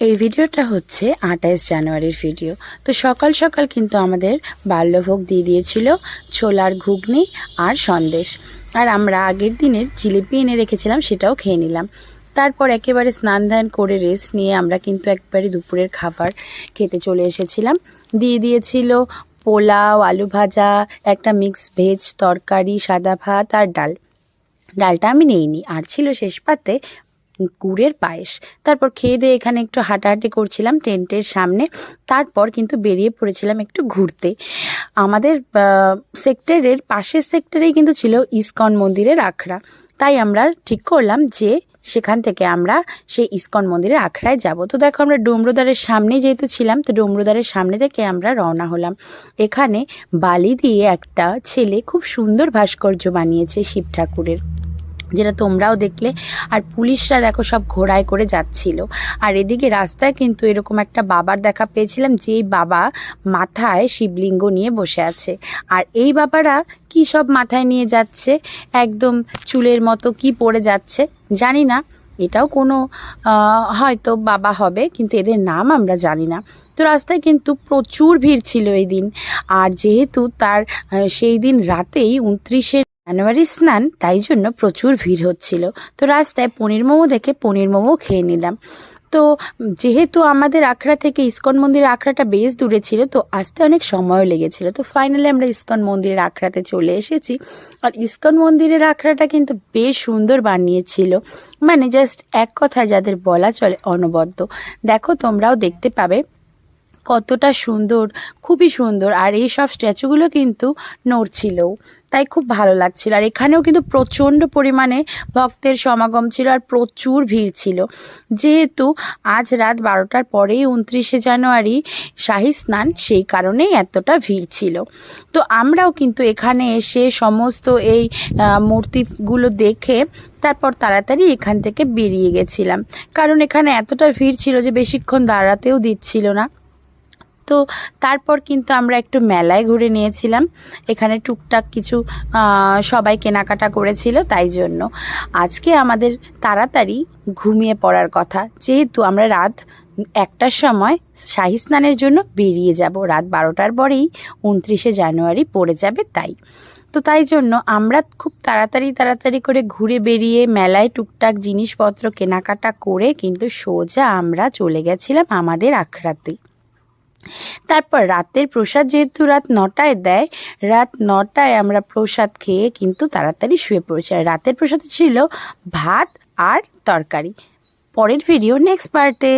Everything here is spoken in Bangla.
এই ভিডিওটা হচ্ছে ২৮ জানুয়ারির ভিডিও। তো সকাল সকাল কিন্তু আমাদের বাল্যভোগ দিয়ে দিয়েছিল ছোলার ঘুগনি আর সন্দেশ, আর আমরা আগের দিনের জিলিপি এনে রেখেছিলাম, সেটাও খেয়ে নিলাম। তারপর একেবারে স্নান ধান করে রেস্ট নিয়ে আমরা কিন্তু একবারে দুপুরের খাবার খেতে চলে এসেছিলাম। দিয়ে দিয়েছিল পোলাও, আলু ভাজা, একটা মিক্স ভেজ তরকারি, সাদা ভাত আর ডালটা আমি নেইনি, আর ছিল শেষ পাতে গুড়ের পায়েস। তারপর খেয়ে দিয়ে এখানে একটু হাঁটাহাঁটি করছিলাম টেন্টের সামনে। তারপর কিন্তু বেরিয়ে পড়েছিলাম একটু ঘুরতে। আমাদের সেক্টরের পাশের সেক্টরেই কিন্তু ছিল ইস্কন মন্দিরের আখড়া, তাই আমরা ঠিক করলাম যে সেখান থেকে আমরা সেই ইস্কন মন্দিরের আখড়ায় যাব। তো দেখো, আমরা ডুমরুদ্বারের সামনে যেহেতু ছিলাম, তো ডুমরুদ্বারের সামনে থেকে আমরা রওনা হলাম। এখানে বালি দিয়ে একটা ছেলে খুব সুন্দর ভাস্কর্য বানিয়েছে শিব ঠাকুরের, যেটা তোমরাও দেখলে। আর পুলিশরা দেখো সব ঘোড়ায় করে যাচ্ছিল। আর এদিকে রাস্তায় কিন্তু এরকম একটা বাবার দেখা পেয়েছিলাম, যেই বাবা মাথায় শিবলিঙ্গ নিয়ে বসে আছে। আর এই বাবারা কি সব মাথায় নিয়ে যাচ্ছে, একদম চুলের মতো কি পড়ে যাচ্ছে জানি না, এটাও কোনো হয়তো বাবা হবে, কিন্তু এদের নাম আমরা জানি না। তো রাস্তায় কিন্তু প্রচুর ভিড় ছিল এই দিন। আর যেহেতু তার সেই দিন রাতেই ২৯শে জানুয়ারি স্নান, তাই জন্য প্রচুর ভিড় হচ্ছিল। তো রাস্তায় পনির মোমো দেখে পনির মোমো খেয়ে নিলাম। তো যেহেতু আমাদের আখড়া থেকে ইস্কন মন্দিরের আখড়াটা বেশ দূরে ছিল, তো আসতে অনেক সময়ও লেগেছিল। তো ফাইনালি আমরা ইস্কন মন্দিরের আখড়াতে চলে এসেছি। আর ইস্কন মন্দিরের আখড়াটা কিন্তু বেশ সুন্দর বানিয়েছিল, মানে জাস্ট এক কথায় যাদের বলা চলে অনবদ্য। দেখো, তোমরাও দেখতে পাবে কতটা সুন্দর, খুবই সুন্দর। আর এই সব স্ট্যাচুগুলো কিন্তু নড়ছিলও, তাই খুব ভালো লাগছিল। আর এখানেও কিন্তু প্রচণ্ড পরিমাণে ভক্তের সমাগম ছিল আর প্রচুর ভিড় ছিল। যেহেতু আজ রাত ১২টার পরেই ২৯শে জানুয়ারি শাহী স্নান, সেই কারণেই এতটা ভিড় ছিল। তো আমরাও কিন্তু এখানে এসে সমস্ত এই মূর্তিগুলো দেখে তারপর তাড়াতাড়ি এখান থেকে বেরিয়ে গেছিলাম, কারণ এখানে এতটা ভিড় ছিল যে বেশিক্ষণ দাঁড়াতেও দিচ্ছিল না। তো তারপর কিন্তু আমরা একটু মেলায় ঘুরে নিয়েছিলাম। এখানে টুকটাক কিছু সবাই কেনাকাটা করেছিল, তাই জন্য আজকে আমাদের তাড়াতাড়ি ঘুমিয়ে পড়ার কথা, যেহেতু আমরা রাত ১টার সময় শাহী স্নানের জন্য বেরিয়ে যাব। রাত ১২টার পরেই ২৯শে জানুয়ারি পড়ে যাবে, তাই জন্য আমরা খুব তাড়াতাড়ি করে ঘুরে বেরিয়ে মেলায় টুকটাক জিনিসপত্র কেনাকাটা করে কিন্তু সোজা আমরা চলে গেছিলাম আমাদের আখড়াতে। তারপর রাতের প্রসাদ যেহেতু রাত ৯টায় দেয়, রাত ৯টায় আমরা প্রসাদ খেয়ে কিন্তু তাড়াতাড়ি শুয়ে পড়েছি। আর রাতের প্রসাদ ছিল ভাত আর তরকারি। পরের ভিডিও নেক্সট পার্টে।